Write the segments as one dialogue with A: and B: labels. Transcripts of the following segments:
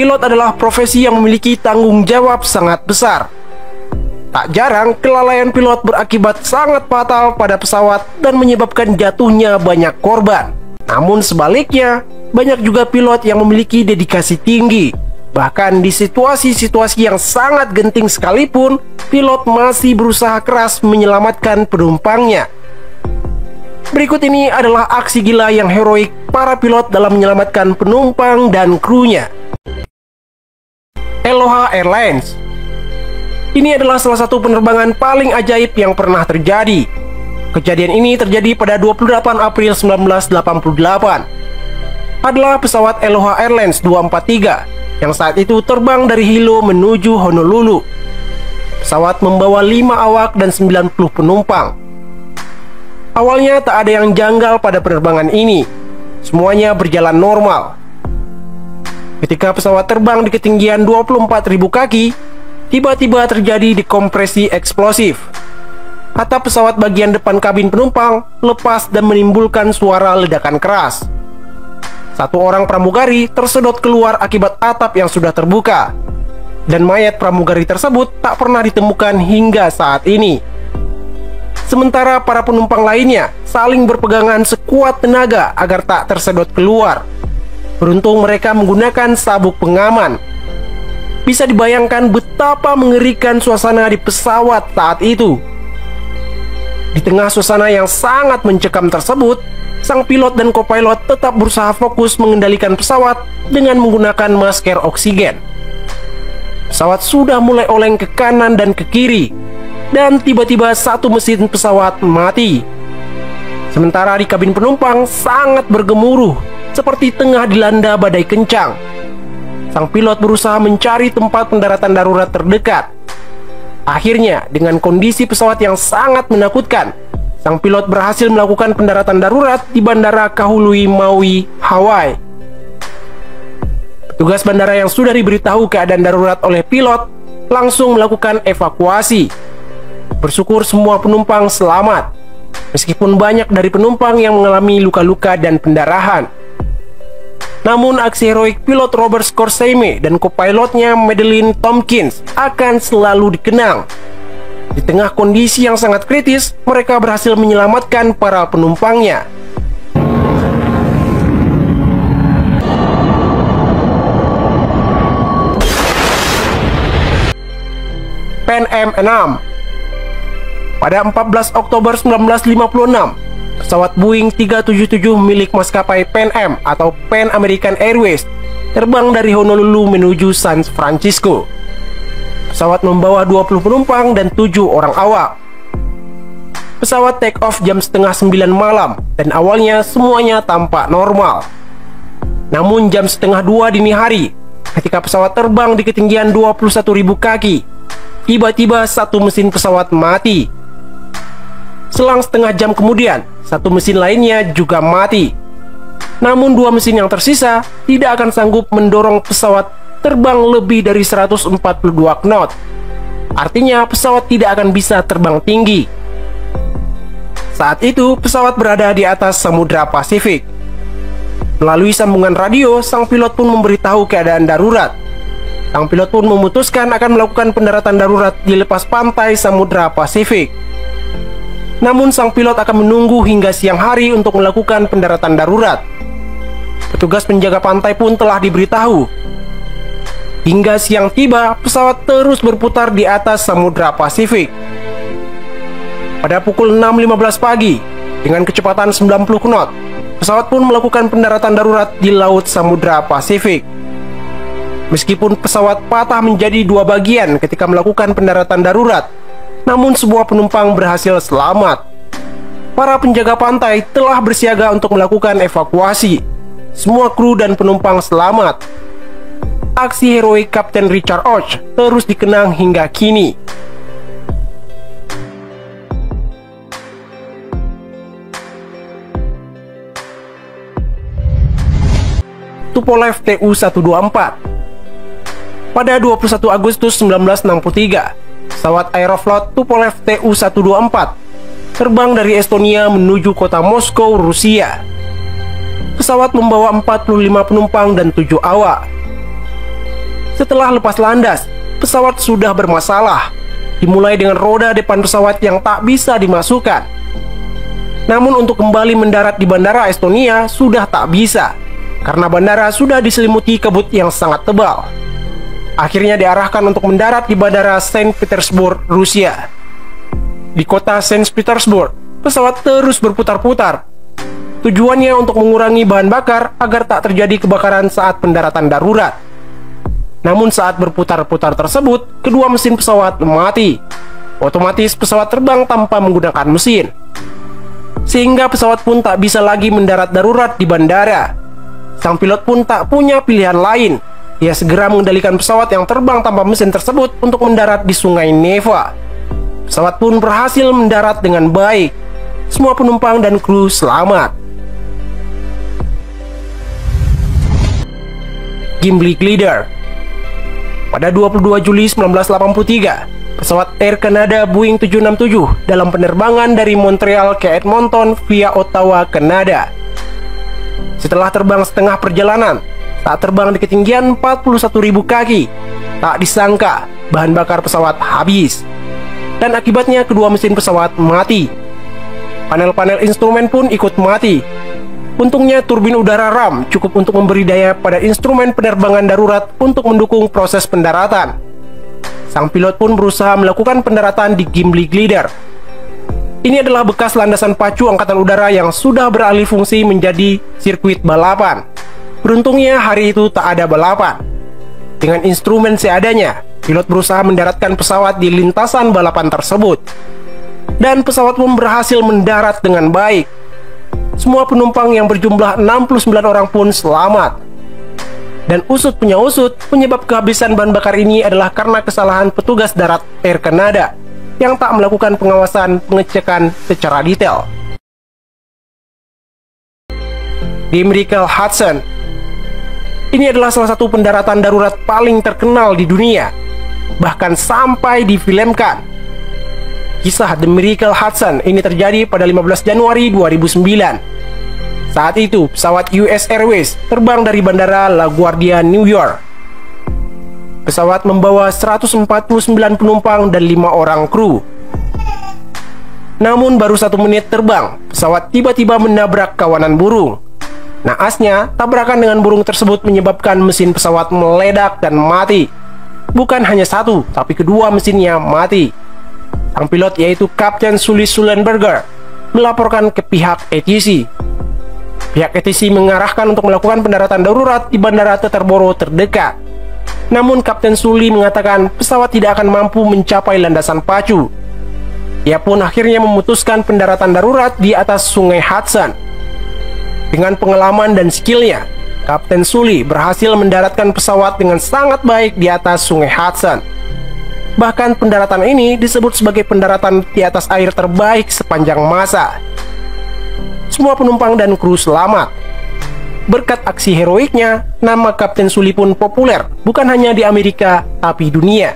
A: pilot adalah profesi yang memiliki tanggung jawab sangat besar. Tak jarang, kelalaian pilot berakibat sangat fatal pada pesawat dan menyebabkan jatuhnya banyak korban. Namun sebaliknya, banyak juga pilot yang memiliki dedikasi tinggi. Bahkan di situasi-situasi yang sangat genting sekalipun, pilot masih berusaha keras menyelamatkan penumpangnya. Berikut ini adalah aksi gila yang heroik para pilot dalam menyelamatkan penumpang dan krunya. Aloha Airlines. Ini adalah salah satu penerbangan paling ajaib yang pernah terjadi. Kejadian ini terjadi pada 28 April 1988. Adalah pesawat Aloha Airlines 243 yang saat itu terbang dari Hilo menuju Honolulu. Pesawat membawa 5 awak dan 90 penumpang. Awalnya tak ada yang janggal pada penerbangan ini. Semuanya berjalan normal. Ketika pesawat terbang di ketinggian 24.000 kaki, tiba-tiba terjadi dekompresi eksplosif. Atap pesawat bagian depan kabin penumpang lepas dan menimbulkan suara ledakan keras. Satu orang pramugari tersedot keluar akibat atap yang sudah terbuka. Dan mayat pramugari tersebut tak pernah ditemukan hingga saat ini. Sementara para penumpang lainnya saling berpegangan sekuat tenaga agar tak tersedot keluar. Beruntung mereka menggunakan sabuk pengaman. Bisa dibayangkan betapa mengerikan suasana di pesawat saat itu. Di tengah suasana yang sangat mencekam tersebut, sang pilot dan kopilot tetap berusaha fokus mengendalikan pesawat dengan menggunakan masker oksigen. Pesawat sudah mulai oleng ke kanan dan ke kiri, dan tiba-tiba satu mesin pesawat mati. Sementara di kabin penumpang sangat bergemuruh, seperti tengah dilanda badai kencang. Sang pilot berusaha mencari tempat pendaratan darurat terdekat. Akhirnya, dengan kondisi pesawat yang sangat menakutkan, sang pilot berhasil melakukan pendaratan darurat di Bandara Kahului, Maui, Hawaii. Petugas bandara yang sudah diberitahu keadaan darurat oleh pilot langsung melakukan evakuasi. Bersyukur semua penumpang selamat, meskipun banyak dari penumpang yang mengalami luka-luka dan pendarahan. Namun aksi heroik pilot Robert Scorsese dan kopilotnya Madeleine Tompkins akan selalu dikenang. Di tengah kondisi yang sangat kritis, mereka berhasil menyelamatkan para penumpangnya. Pan Am 6. Pada 14 Oktober 1956, pesawat Boeing 377 milik maskapai Pan Am atau Pan American Airways terbang dari Honolulu menuju San Francisco. Pesawat membawa 20 penumpang dan 7 orang awak. Pesawat take off jam setengah 9 malam dan awalnya semuanya tampak normal. Namun jam setengah 2 dini hari, ketika pesawat terbang di ketinggian 21.000 kaki, tiba-tiba satu mesin pesawat mati. Selang setengah jam kemudian, satu mesin lainnya juga mati. Namun dua mesin yang tersisa tidak akan sanggup mendorong pesawat terbang lebih dari 142 knot. Artinya pesawat tidak akan bisa terbang tinggi. Saat itu pesawat berada di atas Samudra Pasifik. Melalui sambungan radio, sang pilot pun memberitahu keadaan darurat. Sang pilot pun memutuskan akan melakukan pendaratan darurat di lepas pantai Samudra Pasifik. Namun sang pilot akan menunggu hingga siang hari untuk melakukan pendaratan darurat. Petugas penjaga pantai pun telah diberitahu. Hingga siang tiba, pesawat terus berputar di atas Samudra Pasifik. Pada pukul 6.15 pagi, dengan kecepatan 90 knot, pesawat pun melakukan pendaratan darurat di Laut Samudra Pasifik. Meskipun pesawat patah menjadi dua bagian ketika melakukan pendaratan darurat, namun sebuah penumpang berhasil selamat. Para penjaga pantai telah bersiaga untuk melakukan evakuasi. Semua kru dan penumpang selamat. Aksi heroik Kapten Richard Och terus dikenang hingga kini. Tupolev Tu-124. Pada 21 Agustus 1963, pesawat Aeroflot Tupolev Tu-124 terbang dari Estonia menuju kota Moskow, Rusia. Pesawat membawa 45 penumpang dan 7 awak. Setelah lepas landas, pesawat sudah bermasalah. Dimulai dengan roda depan pesawat yang tak bisa dimasukkan. Namun untuk kembali mendarat di Bandara Estonia sudah tak bisa, karena bandara sudah diselimuti kabut yang sangat tebal. Akhirnya diarahkan untuk mendarat di Bandara Saint Petersburg, Rusia. Di kota Saint Petersburg, pesawat terus berputar-putar. Tujuannya untuk mengurangi bahan bakar agar tak terjadi kebakaran saat pendaratan darurat. Namun saat berputar-putar tersebut, kedua mesin pesawat mati. Otomatis pesawat terbang tanpa menggunakan mesin, sehingga pesawat pun tak bisa lagi mendarat darurat di bandara. Sang pilot pun tak punya pilihan lain. Ia segera mengendalikan pesawat yang terbang tanpa mesin tersebut untuk mendarat di Sungai Neva. Pesawat pun berhasil mendarat dengan baik. Semua penumpang dan kru selamat. Gimli Glider. Pada 22 Juli 1983, pesawat Air Canada Boeing 767 dalam penerbangan dari Montreal ke Edmonton via Ottawa, Kanada. Setelah terbang setengah perjalanan, saat terbang di ketinggian 41.000 kaki, tak disangka bahan bakar pesawat habis. Dan akibatnya kedua mesin pesawat mati. Panel-panel instrumen pun ikut mati. Untungnya turbin udara RAM cukup untuk memberi daya pada instrumen penerbangan darurat untuk mendukung proses pendaratan. Sang pilot pun berusaha melakukan pendaratan di Gimli Glider. Ini adalah bekas landasan pacu angkatan udara yang sudah beralih fungsi menjadi sirkuit balapan. Beruntungnya hari itu tak ada balapan. Dengan instrumen seadanya, pilot berusaha mendaratkan pesawat di lintasan balapan tersebut. Dan pesawat pun berhasil mendarat dengan baik. Semua penumpang yang berjumlah 69 orang pun selamat. Dan usut punya usut, penyebab kehabisan bahan bakar ini adalah karena kesalahan petugas darat Air Canada yang tak melakukan pengawasan pengecekan secara detail. Di Miracle Hudson. Ini adalah salah satu pendaratan darurat paling terkenal di dunia, bahkan sampai difilmkan. Kisah The Miracle Hudson ini terjadi pada 15 Januari 2009. Saat itu, pesawat US Airways terbang dari Bandara LaGuardia, New York. Pesawat membawa 149 penumpang dan 5 orang kru. Namun baru 1 menit terbang, pesawat tiba-tiba menabrak kawanan burung. Naasnya, tabrakan dengan burung tersebut menyebabkan mesin pesawat meledak dan mati. Bukan hanya satu, tapi kedua mesinnya mati. Sang pilot yaitu Kapten Sully Sullenberger melaporkan ke pihak ATC. Pihak ATC mengarahkan untuk melakukan pendaratan darurat di Bandara Teterboro terdekat. Namun Kapten Sully mengatakan pesawat tidak akan mampu mencapai landasan pacu. Ia pun akhirnya memutuskan pendaratan darurat di atas Sungai Hudson. Dengan pengalaman dan skillnya, Kapten Sully berhasil mendaratkan pesawat dengan sangat baik di atas Sungai Hudson. Bahkan pendaratan ini disebut sebagai pendaratan di atas air terbaik sepanjang masa. Semua penumpang dan kru selamat. Berkat aksi heroiknya, nama Kapten Sully pun populer bukan hanya di Amerika, tapi dunia.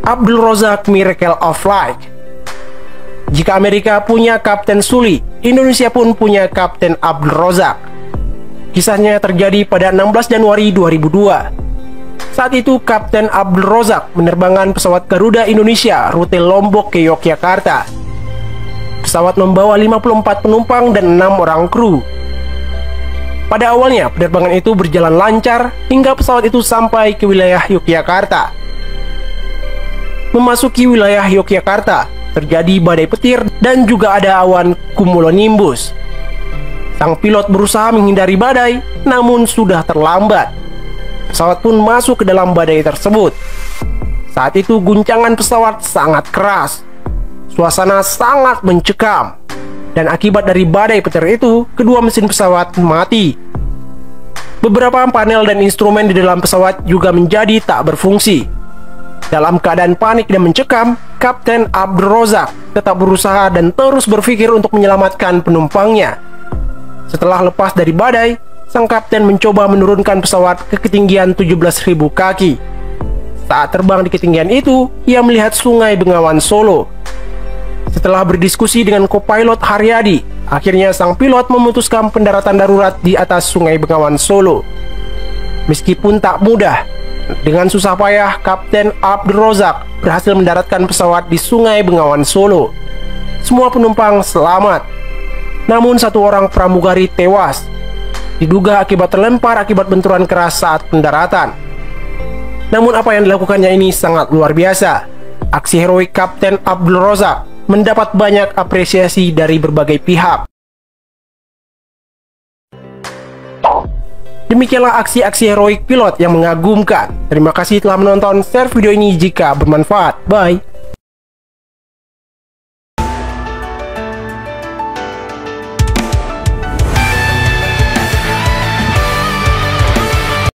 A: Abdul Razak Miracle of Flight. Jika Amerika punya Kapten Sully, Indonesia pun punya Kapten Abdul Razak. Kisahnya terjadi pada 16 Januari 2002. Saat itu Kapten Abdul Razak menerbangkan pesawat Garuda Indonesia rute Lombok ke Yogyakarta. Pesawat membawa 54 penumpang dan 6 orang kru. Pada awalnya penerbangan itu berjalan lancar hingga pesawat itu sampai ke wilayah Yogyakarta. Memasuki wilayah Yogyakarta, terjadi badai petir dan juga ada awan cumulonimbus. Sang pilot berusaha menghindari badai, namun sudah terlambat. Pesawat pun masuk ke dalam badai tersebut. Saat itu guncangan pesawat sangat keras. Suasana sangat mencekam. Dan akibat dari badai petir itu, kedua mesin pesawat mati. Beberapa panel dan instrumen di dalam pesawat juga menjadi tak berfungsi. Dalam keadaan panik dan mencekam, Kapten Abdul Razak tetap berusaha dan terus berpikir untuk menyelamatkan penumpangnya. Setelah lepas dari badai, sang kapten mencoba menurunkan pesawat ke ketinggian 17.000 kaki. Saat terbang di ketinggian itu, ia melihat Sungai Bengawan Solo. Setelah berdiskusi dengan co-pilot Haryadi, Akhirnya sang pilot memutuskan pendaratan darurat di atas Sungai Bengawan Solo. Meskipun tak mudah, dengan susah payah Kapten Abdul Razak berhasil mendaratkan pesawat di Sungai Bengawan Solo. Semua penumpang selamat. Namun satu orang pramugari tewas, diduga akibat terlempar akibat benturan keras saat pendaratan. Namun apa yang dilakukannya ini sangat luar biasa. Aksi heroik Kapten Abdul Razak mendapat banyak apresiasi dari berbagai pihak. Demikianlah aksi-aksi heroik pilot yang mengagumkan. Terima kasih telah menonton. Share video ini jika bermanfaat. Bye.